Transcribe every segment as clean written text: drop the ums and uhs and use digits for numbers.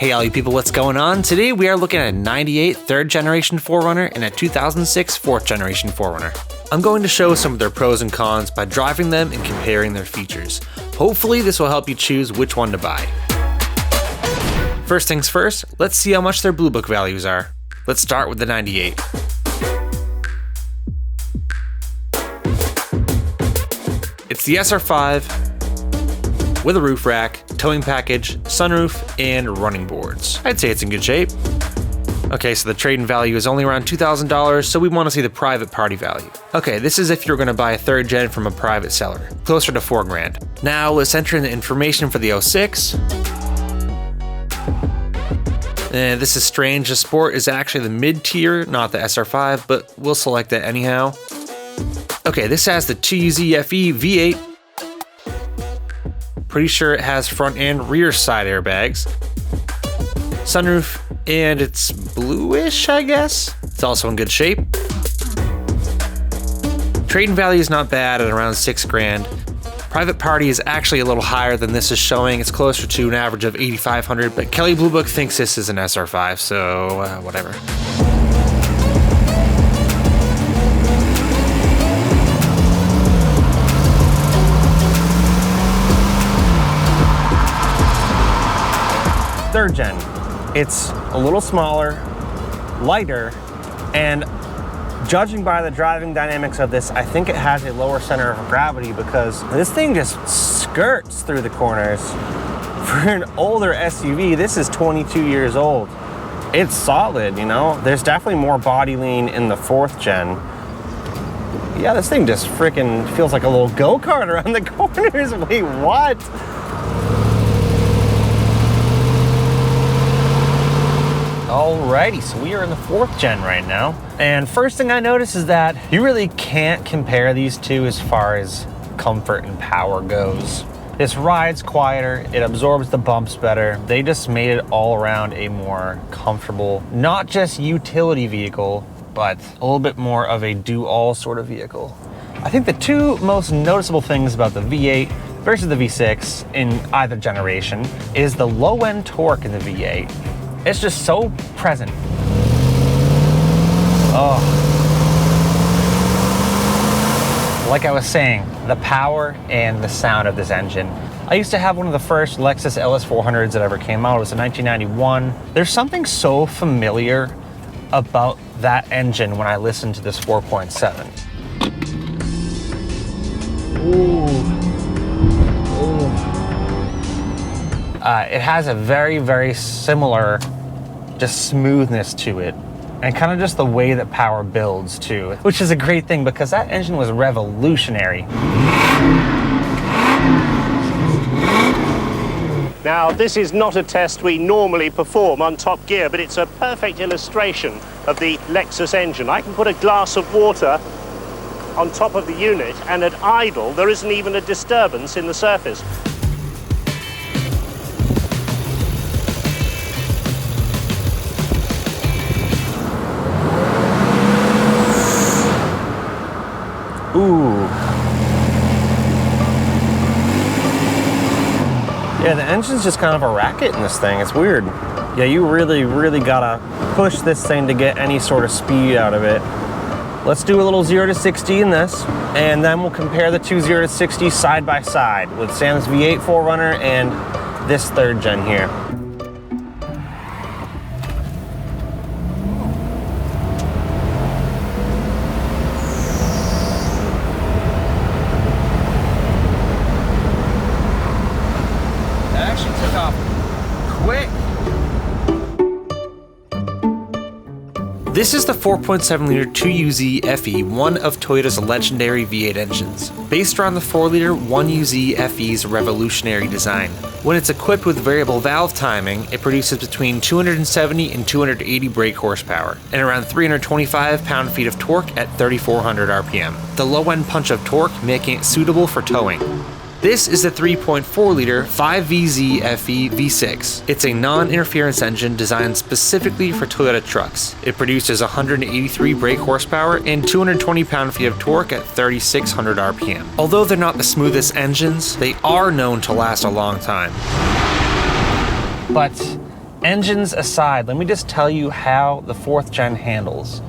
Hey all you people, what's going on? Today we are looking at a 98 3rd generation 4Runner and a 2006 4th generation 4Runner. I'm going to show some of their pros and cons by driving them and comparing their features. Hopefully this will help you choose which one to buy. First things first, let's see how much their Blue Book values are. Let's start with the 98. It's the SR5 with a roof rack, towing package, sunroof, and running boards. I'd say it's in good shape. Okay, so the trade-in value is only around $2,000, so we want to see the private party value. Okay, this is if you're going to buy a 3rd gen from a private seller, closer to $4,000. Now let's enter in the information for the 06. This is strange, the Sport is actually the mid-tier, not the SR5, but we'll select that anyhow. Okay, this has the 2UZ FE V8. Pretty sure it has front and rear side airbags. Sunroof, and it's bluish, I guess. It's also in good shape. Trade-in value is not bad at around $6,000. Private party is actually a little higher than this is showing. It's closer to an average of $8,500, but Kelley Blue Book thinks this is an SR5, so whatever. Third gen. It's a little smaller, lighter, and judging by the driving dynamics of this, I think it has a lower center of gravity because this thing just skirts through the corners. For an older SUV, this is 22 years old. It's solid, you know? There's definitely more body lean in the 4th gen. Yeah, this thing just freaking feels like a little go-kart around the corners. Wait, what? Alrighty, so we are in the 4th gen right now. And first thing I notice is that you really can't compare these two as far as comfort and power goes. This rides quieter, it absorbs the bumps better. They just made it all around a more comfortable, not just utility vehicle, but a little bit more of a do-all sort of vehicle. I think the two most noticeable things about the V8 versus the V6 in either generation is the low-end torque in the V8. It's just so present. Oh. Like I was saying, the power and the sound of this engine. I used to have one of the first Lexus LS400s that ever came out. It was in 1991. There's something so familiar about that engine when I listen to this 4.7. It has a very, very similar just smoothness to it, and kind of just the way that power builds too, which is a great thing because that engine was revolutionary. Now, this is not a test we normally perform on Top Gear, but it's a perfect illustration of the Lexus engine. I can put a glass of water on top of the unit, and at idle, there isn't even a disturbance in the surface. Ooh. Yeah, the engine's just kind of a racket in this thing. It's weird. Yeah, you really, really gotta push this thing to get any sort of speed out of it. Let's do a little 0 to 60 in this, and then we'll compare the two 0 to 60 side by side with Sam's V8 4Runner and this 3rd gen here. Quick. This is the 4.7-liter 2UZ FE, one of Toyota's legendary V8 engines, based around the 4-liter 1UZ FE's revolutionary design. When it's equipped with variable valve timing, it produces between 270 and 280 brake horsepower, and around 325 pound-feet of torque at 3,400 RPM. The low-end punch of torque making it suitable for towing. This is the 3.4-liter 5VZ FE V6. It's a non-interference engine designed specifically for Toyota trucks. It produces 183 brake horsepower and 220 pound-feet of torque at 3,600 RPM. Although they're not the smoothest engines, they are known to last a long time. But Engines aside, let me just tell you how the 4th gen handles.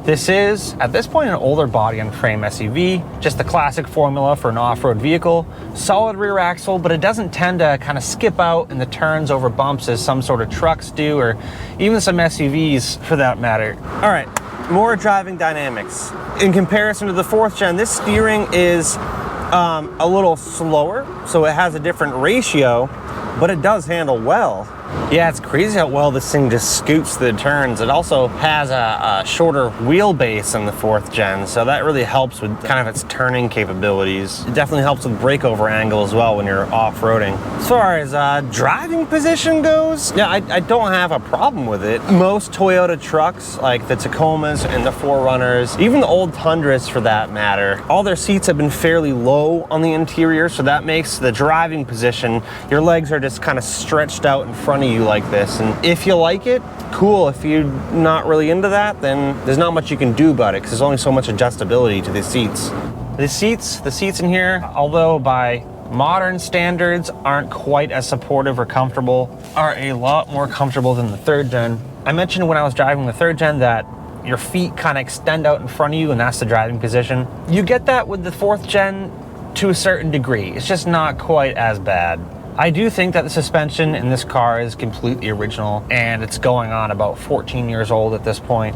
This is, at this point, an older body and frame SUV, just the classic formula for an off-road vehicle. Solid rear axle, but it doesn't tend to kind of skip out in the turns over bumps as some sort of trucks do, or even some SUVs for that matter. All right, more driving dynamics. In comparison to the 4th gen, this steering is a little slower, so it has a different ratio, but it does handle well. Yeah, it's crazy how well this thing just scoots the turns. It also has a shorter wheelbase than the 4th gen, so that really helps with kind of its turning capabilities. It definitely helps with breakover angle as well when you're off-roading. As far as driving position goes, yeah, I don't have a problem with it. Most Toyota trucks, like the Tacomas and the 4Runners, even the old Tundras for that matter, all their seats have been fairly low on the interior, so that makes the driving position, your legs are just kind of stretched out in front of you like this. And if you like it, cool. If you're not really into that, then there's not much you can do about it because there's only so much adjustability to the seats. The seats in here, although by modern standards aren't quite as supportive or comfortable, are a lot more comfortable than the 3rd gen. I mentioned when I was driving the 3rd gen that your feet kind of extend out in front of you, and that's the driving position. You get that with the 4th gen to a certain degree. It's just not quite as bad. I do think that the suspension in this car is completely original, and it's going on about 14 years old at this point.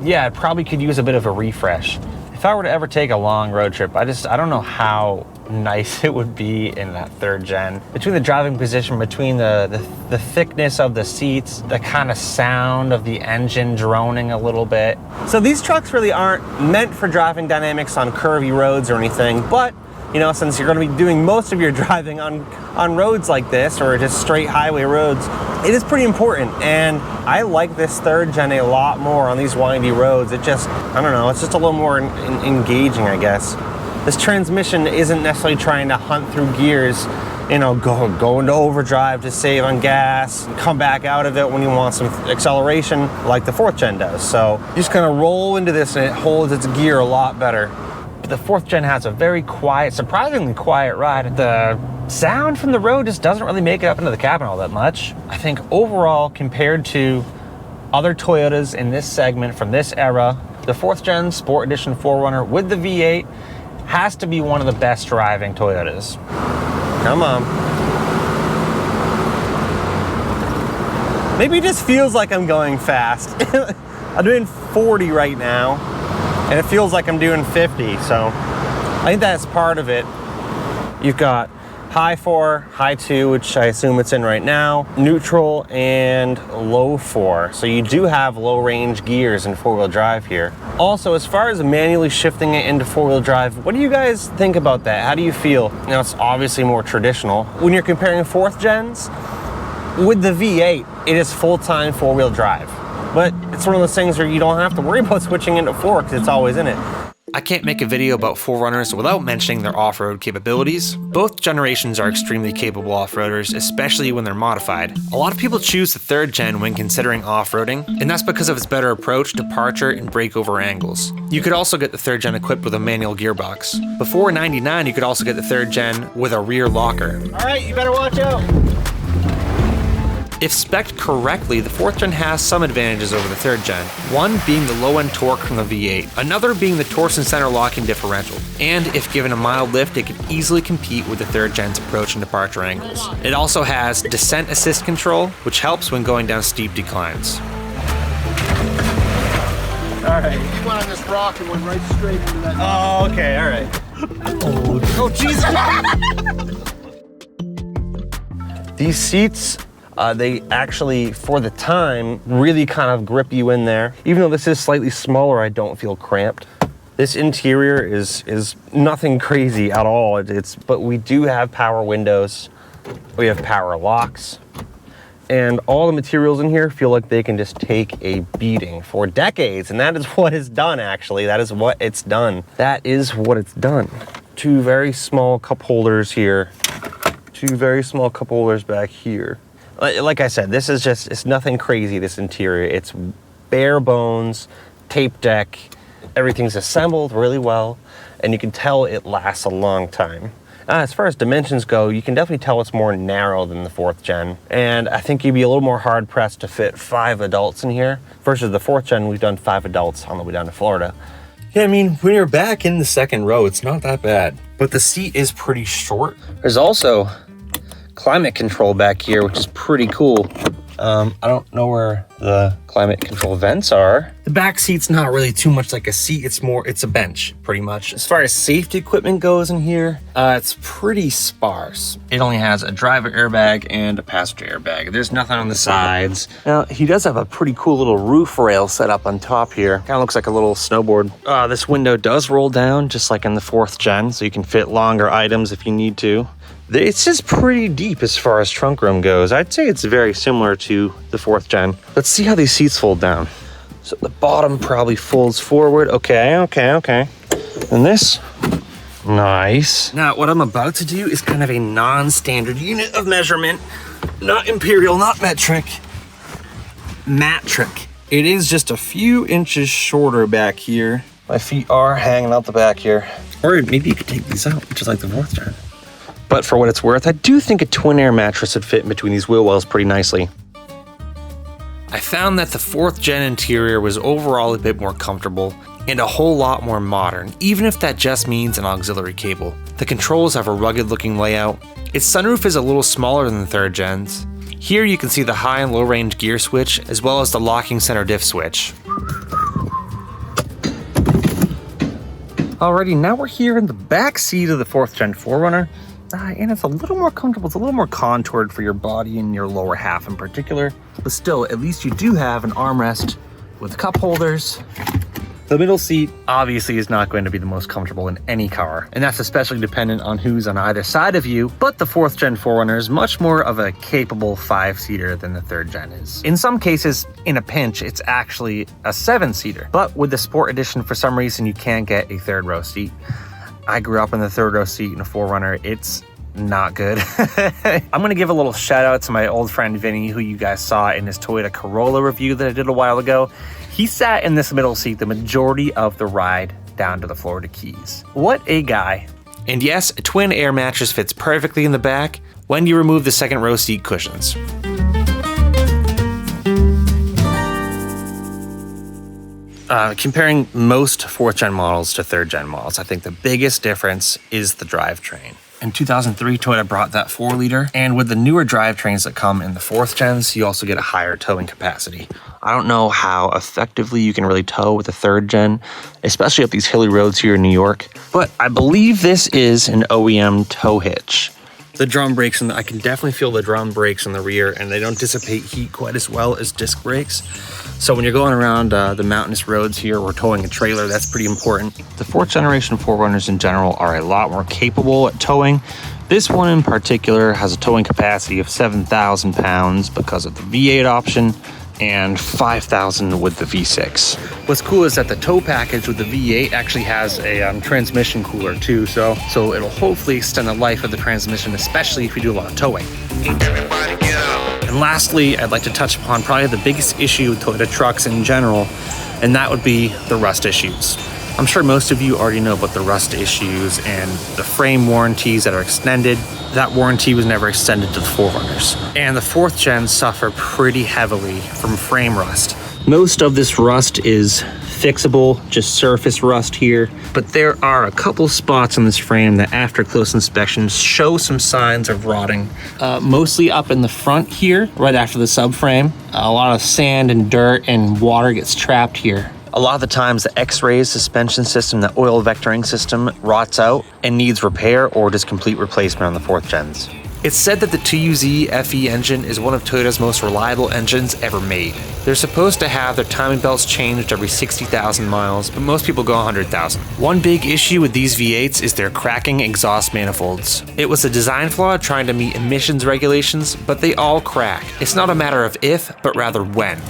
Yeah, it probably could use a bit of a refresh. If I were to ever take a long road trip, I don't know how nice it would be in that 3rd gen. Between the driving position, between the thickness of the seats, the kind of sound of the engine droning a little bit. So these trucks really aren't meant for driving dynamics on curvy roads or anything, but you know, since you're going to be doing most of your driving on roads like this, or just straight highway roads, it is pretty important. And I like this 3rd gen a lot more on these windy roads. It just, I don't know, it's just a little more engaging, I guess. This transmission isn't necessarily trying to hunt through gears, you know, go into overdrive to save on gas, come back out of it when you want some acceleration like the 4th gen does. So you just kind of roll into this and it holds its gear a lot better. The 4th gen has a very quiet, surprisingly quiet ride. The sound from the road just doesn't really make it up into the cabin all that much. I think overall, compared to other Toyotas in this segment from this era, the 4th gen Sport Edition 4Runner with the V8 has to be one of the best driving Toyotas. Come on. Maybe it just feels like I'm going fast. I'm doing 40 right now, and it feels like I'm doing 50, so I think that's part of it. You've got high 4, high 2, which I assume it's in right now, neutral, and low 4. So you do have low range gears in 4-wheel drive here. Also, as far as manually shifting it into 4-wheel drive, what do you guys think about that? How do you feel? You know, it's obviously more traditional. When you're comparing 4th gens, with the V8, it is full-time 4-wheel drive. But it's one of those things where you don't have to worry about switching into 4 because it's always in it. I can't make a video about 4Runners without mentioning their off-road capabilities. Both generations are extremely capable off-roaders, especially when they're modified. A lot of people choose the 3rd gen when considering off-roading, and that's because of its better approach, departure, and breakover angles. You could also get the 3rd gen equipped with a manual gearbox. Before '99, you could also get the 3rd gen with a rear locker. All right, you better watch out. If spec'd correctly, the 4th gen has some advantages over the 3rd gen. One being the low-end torque from the V8, another being the torsion center locking differential, and if given a mild lift, it could easily compete with the 3rd gen's approach and departure angles. It also has descent assist control, which helps when going down steep declines. All right. You went on this rock and went right straight into that. Oh, okay, all right. Oh, Jesus! These seats, they actually, for the time, really kind of grip you in there. Even though this is slightly smaller, I don't feel cramped. This interior is nothing crazy at all. But we do have power windows. We have power locks. And all the materials in here feel like they can just take a beating for decades. And that is what it's done, actually. That is what it's done. That is what it's done. 2 very small cup holders here. 2 very small cup holders back here. Like I said, this is just, it's nothing crazy, this interior. It's bare bones, tape deck. Everything's assembled really well, and you can tell it lasts a long time. As far as dimensions go, you can definitely tell it's more narrow than the 4th gen. And I think you'd be a little more hard pressed to fit 5 adults in here. Versus the 4th gen, we've done 5 adults on the way down to Florida. Yeah, I mean, when you're back in the second row, it's not that bad. But the seat is pretty short. There's also climate control back here, which is pretty cool. I don't know where the climate control vents are. The back seat's not really too much like a seat. It's a bench, pretty much. As far as safety equipment goes in here, it's pretty sparse. It only has a driver airbag and a passenger airbag. There's nothing on the sides. Now, he does have a pretty cool little roof rail set up on top here. Kind of looks like a little snowboard. This window does roll down, just like in the 4th gen, so you can fit longer items if you need to. It's just pretty deep as far as trunk room goes. I'd say it's very similar to the 4th gen. Let's see how these seats fold down. So the bottom probably folds forward. Okay. And this, nice. Now what I'm about to do is kind of a non-standard unit of measurement. Not imperial, not metric. Matric. It is just a few inches shorter back here. My feet are hanging out the back here. Or maybe you could take these out, just like the 4th gen. But for what it's worth, I do think a twin air mattress would fit in between these wheel wells pretty nicely. I found that the 4th gen interior was overall a bit more comfortable and a whole lot more modern, even if that just means an auxiliary cable. The controls have a rugged looking layout. Its sunroof is a little smaller than the 3rd gen's. Here you can see the high and low range gear switch, as well as the locking center diff switch. Alrighty, now we're here in the back seat of the 4th gen 4Runner. And it's a little more comfortable. It's a little more contoured for your body and your lower half in particular. But still, at least you do have an armrest with cup holders. The middle seat obviously is not going to be the most comfortable in any car, and that's especially dependent on who's on either side of you, but the 4th gen 4Runner is much more of a capable 5-seater than the 3rd gen is. In some cases, in a pinch, it's actually a 7-seater, but with the Sport Edition, for some reason, you can't get a 3rd row seat. I grew up in the 3rd row seat in a 4Runner. It's not good. I'm gonna give a little shout out to my old friend Vinny, who you guys saw in his Toyota Corolla review that I did a while ago. He sat in this middle seat the majority of the ride down to the Florida Keys. What a guy. And yes, a twin air mattress fits perfectly in the back when you remove the 2nd row seat cushions. Comparing most 4th gen models to 3rd gen models, I think the biggest difference is the drivetrain. In 2003, Toyota brought that 4-liter, and with the newer drivetrains that come in the 4th gens, you also get a higher towing capacity. I don't know how effectively you can really tow with the 3rd gen, especially up these hilly roads here in New York, but I believe this is an OEM tow hitch. The drum brakes, I can definitely feel the drum brakes in the rear, and they don't dissipate heat quite as well as disc brakes. So when you're going around the mountainous roads here or towing a trailer, that's pretty important. The 4th generation 4Runners in general are a lot more capable at towing. This one in particular has a towing capacity of 7,000 pounds because of the V8 option and 5,000 with the V6. What's cool is that the tow package with the V8 actually has a transmission cooler too, so it'll hopefully extend the life of the transmission, especially if you do a lot of towing. And lastly, I'd like to touch upon probably the biggest issue with Toyota trucks in general, and that would be the rust issues. I'm sure most of you already know about the rust issues and the frame warranties that are extended. That warranty was never extended to the 4Runners. And the 4th gen suffer pretty heavily from frame rust. Most of this rust is fixable, just surface rust here, but there are a couple spots on this frame that after close inspection show some signs of rotting. Mostly up in the front here, right after the subframe. A lot of sand and dirt and water gets trapped here. A lot of the times the X-Rays suspension system, the oil vectoring system, rots out and needs repair or just complete replacement on the 4th gens. It's said that the 2UZ FE engine is one of Toyota's most reliable engines ever made. They're supposed to have their timing belts changed every 60,000 miles, but most people go 100,000. One big issue with these V8s is their cracking exhaust manifolds. It was a design flaw trying to meet emissions regulations, but they all crack. It's not a matter of if, but rather when.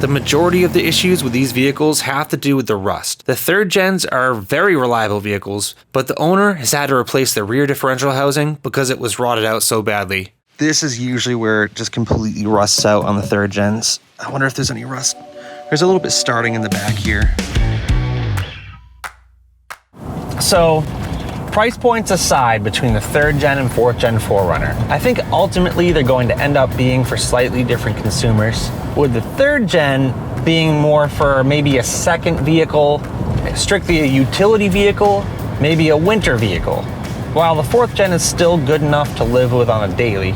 The majority of the issues with these vehicles have to do with the rust. The 3rd gens are very reliable vehicles, but the owner has had to replace the rear differential housing because it was rotted out so badly. This is usually where it just completely rusts out on the 3rd gens. I wonder if there's any rust. There's a little bit starting in the back here. So, price points aside between the 3rd gen and 4th gen 4Runner, I think ultimately they're going to end up being for slightly different consumers, with the 3rd gen being more for maybe a second vehicle, strictly a utility vehicle, maybe a winter vehicle, while the 4th gen is still good enough to live with on a daily.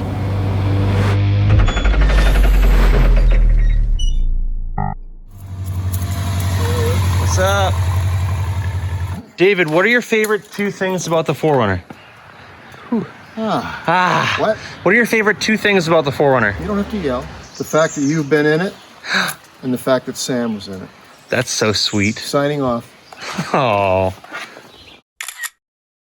What's up? David, what are your favorite 2 things about the 4Runner? What? What are your favorite 2 things about the 4Runner? You don't have to yell. The fact that you've been in it, and the fact that Sam was in it. That's so sweet. Signing off. Oh.